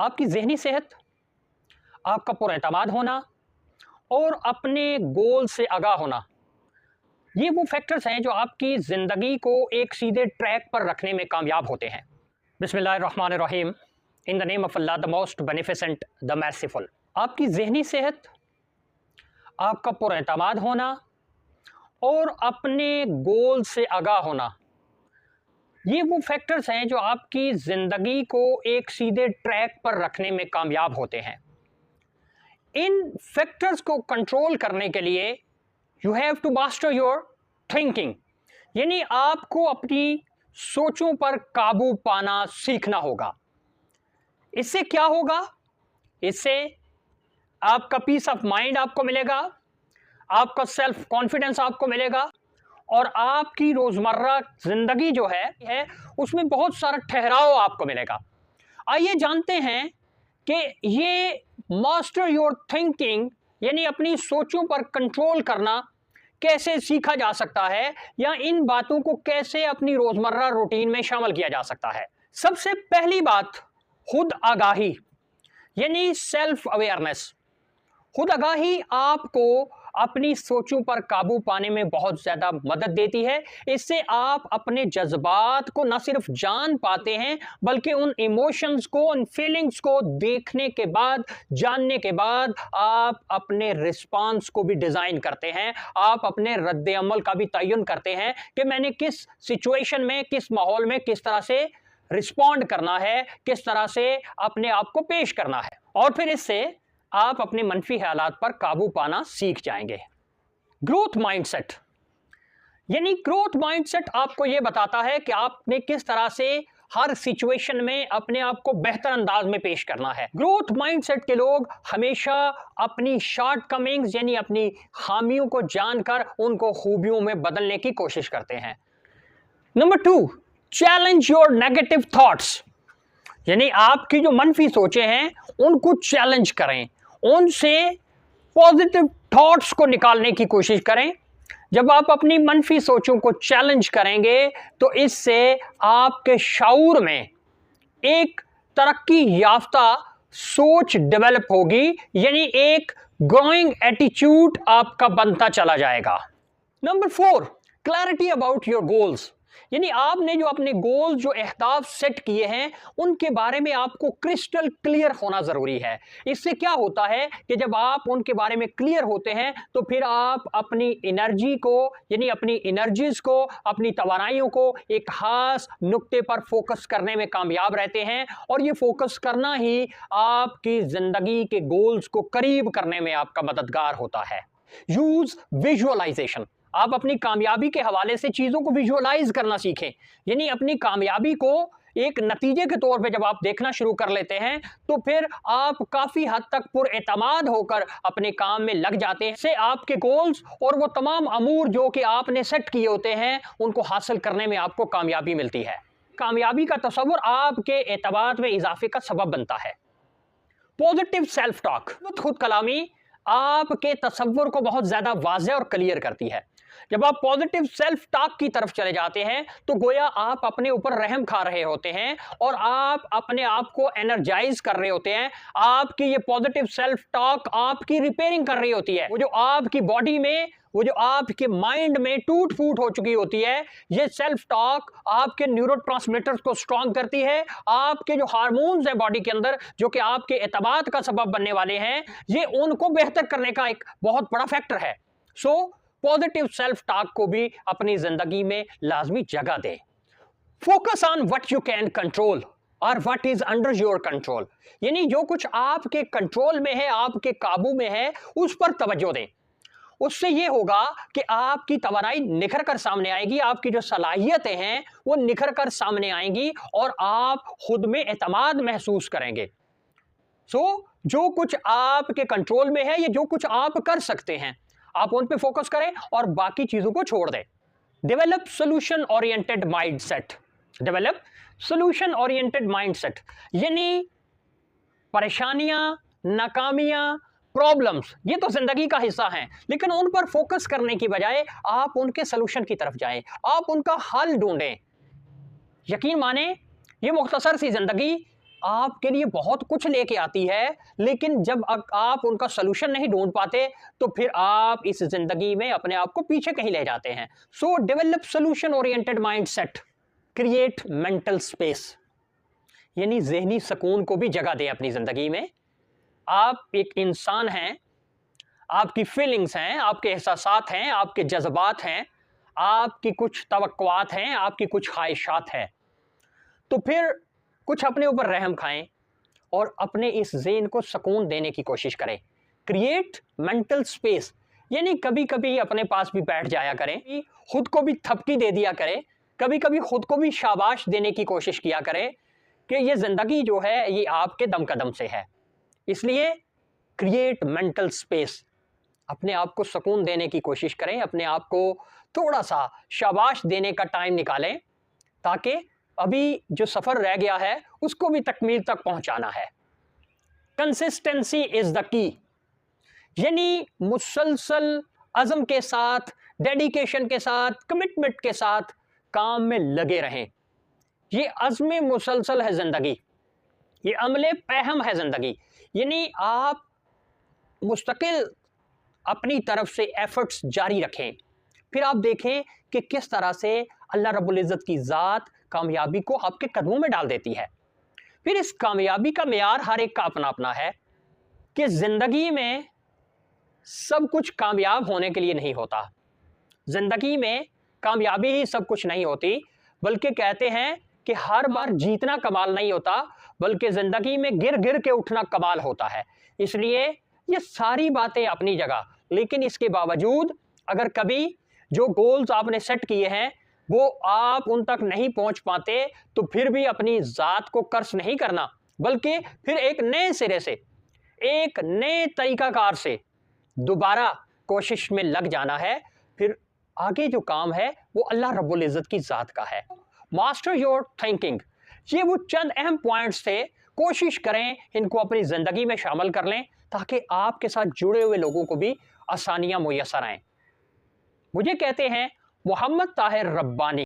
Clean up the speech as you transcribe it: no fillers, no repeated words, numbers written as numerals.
आपकी ज़हनी सेहत, आपका पुरएतमाद होना और अपने गोल से आगाह होना, ये वो फैक्टर्स हैं जो आपकी ज़िंदगी को एक सीधे ट्रैक पर रखने में कामयाब होते हैं। बिस्मिल्लाहिर्रहमानिर्रहीम। In the name of Allah the most beneficent the merciful. आपकी ज़हनी सेहत, आपका पुरएतमाद होना और अपने गोल से आगाह होना, ये वो फैक्टर्स हैं जो आपकी ज़िंदगी को एक सीधे ट्रैक पर रखने में कामयाब होते हैं। इन फैक्टर्स को कंट्रोल करने के लिए you have to master your thinking, यानी आपको अपनी सोचों पर काबू पाना सीखना होगा। इससे क्या होगा? इससे आपका पीस ऑफ माइंड आपको मिलेगा, आपका सेल्फ कॉन्फिडेंस आपको मिलेगा और आपकी रोजमर्रा जिंदगी जो है उसमें बहुत सारा ठहराव आपको मिलेगा। आइए जानते हैं कि ये मास्टर योर थिंकिंग यानी अपनी सोचों पर कंट्रोल करना कैसे सीखा जा सकता है या इन बातों को कैसे अपनी रोजमर्रा रूटीन में शामिल किया जा सकता है। सबसे पहली बात, खुद आगाही यानी सेल्फ अवेयरनेस। खुद आगाही आपको अपनी सोचों पर काबू पाने में बहुत ज्यादा मदद देती है। इससे आप अपने जज्बात को न सिर्फ जान पाते हैं बल्कि उन इमोशंस को, उन फीलिंग्स को देखने के बाद, जानने के बाद आप अपने रिस्पांस को भी डिजाइन करते हैं। आप अपने रद्द अमल का भी तयन करते हैं कि मैंने किस सिचुएशन में, किस माहौल में किस तरह से रिस्पॉन्ड करना है, किस तरह से अपने आप को पेश करना है। और फिर इससे आप अपने मनफी हालात पर काबू पाना सीख जाएंगे। ग्रोथ माइंडसेट यानी ग्रोथ माइंडसेट आपको यह बताता है कि आपने किस तरह से हर सिचुएशन में अपने आप को बेहतर अंदाज में पेश करना है। ग्रोथ माइंडसेट के लोग हमेशा अपनी शॉर्टकमिंग्स यानी अपनी खामियों को जानकर उनको खूबियों में बदलने की कोशिश करते हैं। Number 2, challenge your negative thoughts यानी आपकी जो मनफी सोचें हैं उनको चैलेंज करें, उनसे पॉजिटिव थॉट्स को निकालने की कोशिश करें। जब आप अपनी मनफी सोचों को चैलेंज करेंगे तो इससे आपके शऊर में एक तरक्की याफ्ता सोच डेवलप होगी, यानी एक ग्रोइंग एटीट्यूड आपका बनता चला जाएगा। Number 4, clarity about your goals यानी आपने जो अपने गोल, जो अहदाफ सेट किए हैं उनके बारे में आपको क्रिस्टल क्लियर होना जरूरी है। इससे क्या होता है कि जब आप उनके बारे में क्लियर होते हैं तो फिर आप अपनी एनर्जी को यानी अपनी एनर्जीज को, अपनी तवानाइयों को एक खास नुक्ते पर फोकस करने में कामयाब रहते हैं और ये फोकस करना ही आपकी जिंदगी के गोल्स को करीब करने में आपका मददगार होता है। यूज विजुअलाइजेशन, आप अपनी कामयाबी के हवाले से चीजों को विजुअलाइज करना सीखें, यानी अपनी कामयाबी को एक नतीजे के तौर पे जब आप देखना शुरू कर लेते हैं तो फिर आप काफी हद तक पुरएतमाद होकर अपने काम में लग जाते हैं। से आपके गोल्स और वो तमाम अमूर जो कि आपने सेट किए होते हैं उनको हासिल करने में आपको कामयाबी मिलती है। कामयाबी का तस्वुर आपके एतबार में इजाफे का सबब बनता है। पॉजिटिव सेल्फ टॉक, खुद कलामी आपके तस्वुर को बहुत ज्यादा वाज़ेह और क्लियर करती है। जब आप पॉजिटिव सेल्फ टॉक की तरफ चले जाते हैं तो गोया आप अपने ऊपर रहम खा रहे होते हैं और आप अपने आप को एनर्जाइज कर रहे होते हैं। आपकी ये पॉजिटिव सेल्फ टॉक आपकी रिपेयरिंग कर रही होती है। वो जो आपकी बॉडी में, वो जो आपके माइंड में टूट फूट हो चुकी होती है, ये सेल्फ टॉक आपके न्यूरोट्रांसमीटर्स को स्ट्रॉन्ग करती है। आपके जो हार्मोन्स है बॉडी के अंदर जो कि आपके एतबार का सबब बनने वाले हैं, ये उनको बेहतर करने का एक बहुत बड़ा फैक्टर है। सो पॉजिटिव सेल्फ टॉक को भी अपनी जिंदगी में लाजमी जगह दें। Focus on what you can control और what is under your control, यानी जो कुछ आपके कंट्रोल में है, आपके काबू में है, उस पर तवज्जो दें। उससे यह होगा कि आपकी तवानाई निखर कर सामने आएगी, आपकी जो सलाहियतें हैं वो निखर कर सामने आएंगी और आप खुद में एतमाद महसूस करेंगे। जो कुछ आपके कंट्रोल में है, ये जो कुछ आप कर सकते हैं, आप उन पे फोकस करें और बाकी चीजों को छोड़ दें। Develop solution oriented mindset. Develop solution oriented mindset यानी परेशानियां, नाकामियां, प्रॉब्लम्स ये तो जिंदगी का हिस्सा हैं, लेकिन उन पर फोकस करने की बजाय आप उनके सोल्यूशन की तरफ जाएं, आप उनका हल ढूंढें। यकीन माने ये मुख्तसर सी जिंदगी आपके लिए बहुत कुछ लेके आती है, लेकिन जब आप उनका सलूशन नहीं ढूंढ पाते तो फिर आप इस जिंदगी में अपने आप को पीछे कहीं ले जाते हैं। सो develop solution oriented mindset, create mental space, यानी जहनी सुकून को भी जगह दें अपनी जिंदगी में। आप एक इंसान हैं, आपकी फीलिंग्स हैं, आपके एहसासात हैं, आपके जज्बात हैं, आपकी कुछ तवक्कुआत हैं, आपकी कुछ ख्वाहिशात हैं। तो फिर कुछ अपने ऊपर रहम खाएं और अपने इस ज़हन को सुकून देने की कोशिश करें। क्रिएट मेंटल स्पेस, यानी कभी कभी अपने पास भी बैठ जाया करें, खुद को भी थपकी दे दिया करें, कभी कभी खुद को भी शाबाश देने की कोशिश किया करें कि ये ज़िंदगी जो है ये आपके दम कदम से है। इसलिए क्रिएट मेंटल स्पेस, अपने आप को सुकून देने की कोशिश करें, अपने आप को थोड़ा सा शाबाश देने का टाइम निकालें ताकि अभी जो सफ़र रह गया है उसको भी तकमील तक पहुंचाना है। कंसिस्टेंसी इज द की, यानी मुसलसल अज़म के साथ, डेडिकेशन के साथ, कमिटमेंट के साथ काम में लगे रहें। ये अज़्म मुसलसल है ज़िंदगी, ये अमले पहम है ज़िंदगी, यानी आप मुस्तकिल अपनी तरफ से एफर्ट्स जारी रखें। फिर आप देखें कि किस तरह से अल्लाह रब्बुल इज़्ज़त की ज़ात कामयाबी को आपके कदमों में डाल देती है। फिर इस कामयाबी का मेयार हर एक का अपना अपना है कि ज़िंदगी में सब कुछ कामयाब होने के लिए नहीं होता, ज़िंदगी में कामयाबी ही सब कुछ नहीं होती, बल्कि कहते हैं कि हर बार जीतना कमाल नहीं होता, बल्कि ज़िंदगी में गिर गिर के उठना कमाल होता है। इसलिए ये सारी बातें अपनी जगह, लेकिन इसके बावजूद अगर कभी जो गोल्स आपने सेट किए हैं वो आप उन तक नहीं पहुंच पाते तो फिर भी अपनी ज़ात को कर्स नहीं करना, बल्कि फिर एक नए सिरे से, एक नए तरीकाकार से दोबारा कोशिश में लग जाना है। फिर आगे जो काम है वो अल्लाह रब्बुल इज़्ज़त की ज़ात का है। मास्टर योर थिंकिंग, ये वो चंद अहम पॉइंट्स थे, कोशिश करें इनको अपनी ज़िंदगी में शामिल कर लें ताकि आपके साथ जुड़े हुए लोगों को भी आसानियां मुयस्सर आएँ। मुझे कहते हैं मोहम्मद ताहिर रब्बानी।